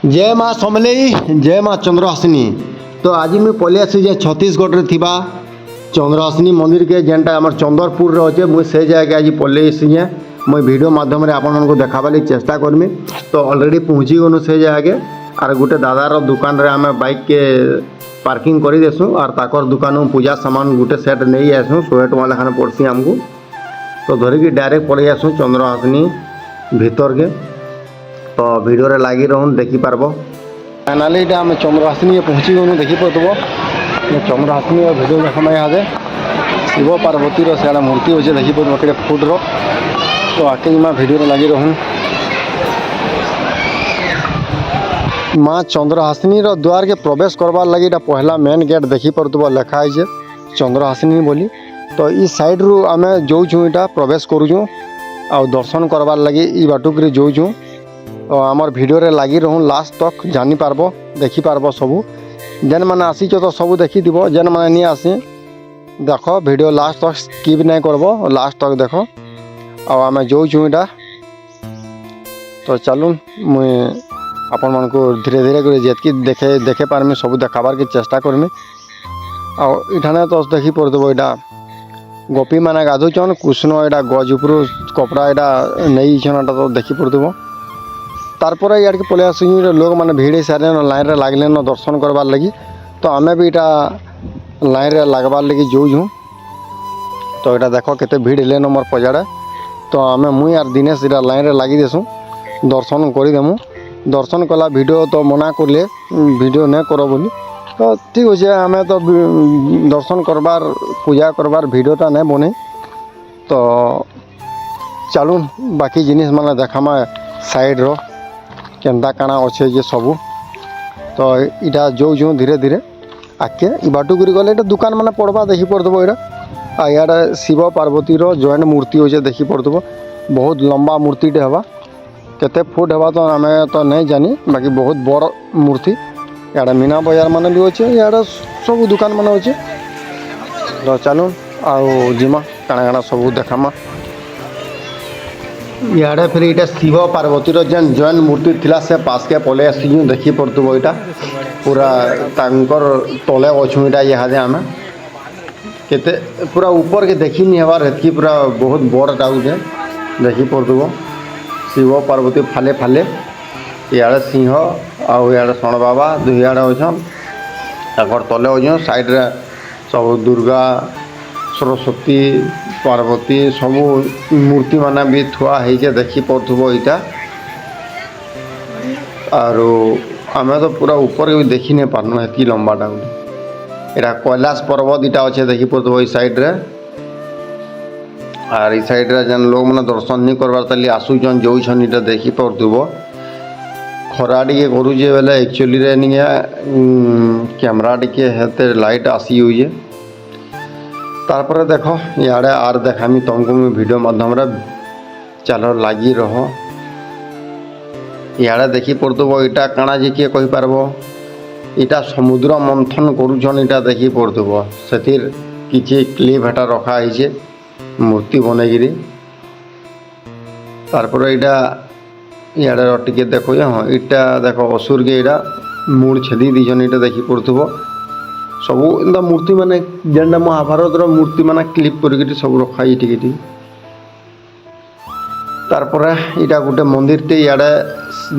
जय माँ समलेई जय माँ चंद्रहासिनी। तो आज मुझे पलि आसी छत्तीसगढ़ रे थिबा चंद्रहासिनी मंदिर के जेनटा आम चंद्रपुर अच्छे मुझे से जगह आज पलि आसी मुझे वीडियो माध्यम आपण देखाबार चेष्टा करमी। तो ऑलरेडी पहुँची गलु से जगह आर गोटे दादार दुकान रे आम बाइक के पार्किंग कर देसु और ताकर दुकान पूजा सामान गोटे सेट नहीं आसू 100 टका लेखान पड़सी आमको। तो धरिकी डायरेक्ट पलि आसू चंद्रहासिनी भीतर के। तो वीडियो रे लगी रहून देखी पारबो। फाइनाली आम चंद्रहासिनी पहुँची गलु देखी पार्ब चंद्रहासिनी वीडियो देखा यहाँ शिव पार्वती सियाड़ा मूर्ति अच्छे देखी पार्ब कि फुट रो। तो आके वीडियो रे लगी रहून। माँ चंद्रहासिनी द्वार के प्रवेश करवार लगी पहला मेन गेट देखी पार्ब लिखाई है चंद्रहासिनी बोली। तो इस साइड रु आम जाऊँ इटा प्रवेश करूँ आ दर्शन करवार लगी ई बाटुक जाऊँ। तो आमर वीडियो रे लगी रहूँ लास्ट तक जानी पारबो देखी पारबो सबू जेन मैंने आसीच तो सबू देखी दिबो जेन मैंने नहीं आसी देख वीडियो लास्ट तक स्किप नहीं करबो लास्ट तक देख आम जाऊँ इटा। तो चलूँ मुई आपण मन को धीरे धीरे कर जेतकी देखे पारमी सब देखाबार के चेष्टा करमी। आठाने तो देखी पड़ब यहाँ गोपी मैंने गाधुचन कृष्ण यहाँ गज उपर कपड़ा यहाँ नहीं तो देखी पड़ब। तारपर इड़ के पलि आस लोग मैंने भिड़ सारे लाइन रे लागले न दर्शन करवार लगी। तो आमे भी यहाँ लाइन रे लगवार लगी जाऊँ। तो यहाँ देख केते भिड़ हेले न मोर पजाड़े। तो आमे मुई यार दिनेश इटा लाइन रे लगी देसु दर्शन करदेमु। दर्शन कला वीडियो तो मना करले वीडियो नहीं करो बोली। तो ठीक अच्छे आम तो दर्शन करबार पूजा करबार वीडियोटा नहीं बने। तो चलूँ बाकी जिनिस मैंने देखामा साइड रो केन्ता काଣା अच्छे जे सबू। तो इटा जो धीरे धीरे आके बाटुक गले दुकान मैंने पड़वा देखी पड़ब यहाँ इे शिव पार्वती जॉइंट मूर्ति अच्छे देखी पड़ब। बहुत लंबा मूर्तिटे हवा केते फुट हवा तो आम तो नहीं जानी बाकी बहुत बड़ मूर्ति। यहाँ मीना बजार मान भी अच्छे यहाँ सब दुकान मान अच्छे। तो चलूँ आउ जिमा काଣା काଣା सब देखामा। इे फिर यहाँ शिव पार्वती जेन जॉइंट मूर्ति थिला से पास के पलि आसी देखी पड़ब यहाँ पूरा तांकर तले अच्छू यहाँ यहाँ आम केते पूरा ऊपर के देखी नहीं हबार हेतकी पूरा बहुत बड़ टाउन देखी पड़ब। शिव पार्वती फाले फाले इे सिंह आड़ शण बाबा दुईआड़े अच्छन ताकर तले अच्छन साइड रे सब दुर्गा सरस्वती पार्वती सब मूर्ति माना भी थुआ है देखी पड़ब यहाँ। आर आम तो पूरा ऊपर भी देखी नहीं पार्न हेतकी लंबा टाउन यहाँ कैलाश पर्वत इटा अच्छे देखी पड़ब ई साइड रे। आर ई साइड रे जेन लोग मैंने दर्शन नहीं करवार ताली आसुचन जाऊन इटा देखी पड़ब। खरा टे करुचे बेले एक्चुअली रे निया कैमरा टे हेते लाइट आसी हुई है। तारपर देख इे आर देखामी तुमको मुझे वीडियो माध्यम रे चलो लगी रह। इे देखी पड़ब इटा काଣା जे किए कहि पारबो इटा समुद्र मंथन करुछन इटा देखी पड़ब से किसी क्लिप हेटा रखा है मूर्ति बनईकि। तारपर इे टे देख हाँ इटा देख असुर के इटा मूड़ छेदी दीजन इटा देखी पड़ब सब एंता मूर्ति माने जेनटा महाभारत मूर्ति माने क्लिप कर सब रखाई टी। तारपर इटा गोटे मंदिर टे इे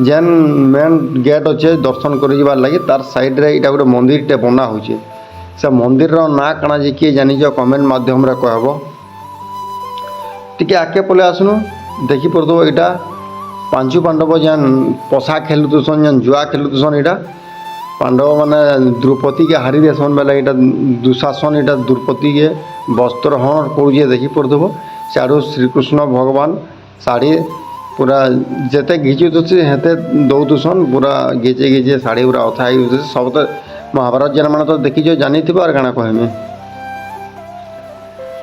जेन मेन गेट अच्छे दर्शन कर लगी तार साइड रे इटा गोटे मंदिर टे बना हो से मंदिर ना काଣା जे किए जानी कमेंट माध्यम रे कहब। टिके आके पलि आसनु देखी पड़ब इटा पांचु पांडव जेन पशा खेलुसन जेन जुआ खेलुसन इटा पांडव माने द्रौपदी के हारी देसन बेले इटा दुशासन इटा द्रौपदी के वस्त्र हरण करुचे देखी पड़ब। साड़ू श्रीकृष्ण भगवान शाढ़ी पूरा जेते घिचुचे हेते दौदुसन पूरा घिचे घिचे शाढ़ी पूरा अथा हो सब तो महाभारत जेन मैंने तो देखी जानी थी आर काଣା कहमी।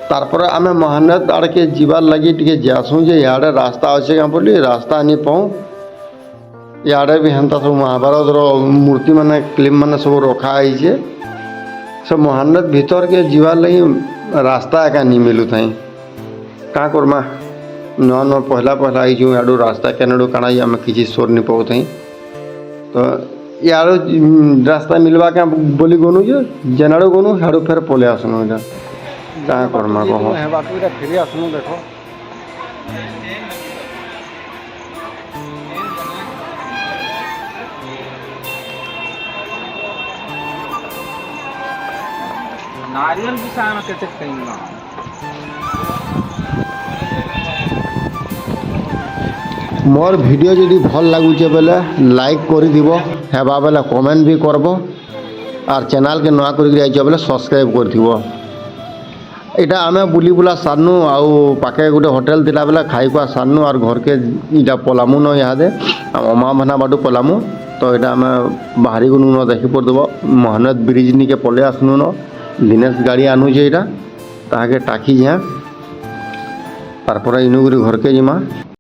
तारपर आम महानद आड़ के जीवार लगी टे जासूँ इे रास्ता अच्छे क्या बोली रास्ता नहीं पाऊँ इे भी हेन्ता सब महाभारत मूर्ति माने क्लिप माने सब रखाई सब महानद भीतर के जीवार लगी रास्ता एका नहीं मिलू था क्या करमा नुआ नुआ पहला पहला आई जो याडू रास्ता केनाडू काଣା आम किसी सोर नहीं पाऊ थी। तो यारो रास्ता मिलवा के बोली गनु जे जेनाड़ो गनु हाड़ो फेर पले आसनु इटा का करमा कहो है बाकी इटा फिर आसनु देखो नारियल भी सारा केते खाइना मोर वीडियो जदि भल लगुचे बेले लाइक कर दिबो हेबा बेले कमेंट भी करबो और चैनल के नया कर आइछ बेले सब्सक्राइब कर दिबो इटा आमे बुली बुला सारनु आउ पाके गोटे होटल थिला बेले खाई को सारनु और घर के इटा पलामु न यादे अमा भना बाडू पलामु तो इटा आमे बाहरी गुनु न देखि पड़ देबो महानद ब्रिज नि के पले आसनु न दिनेश गाड़ी आनु जे इटा ताके टाकी जे तारपर इनुगुरी घर के जिमा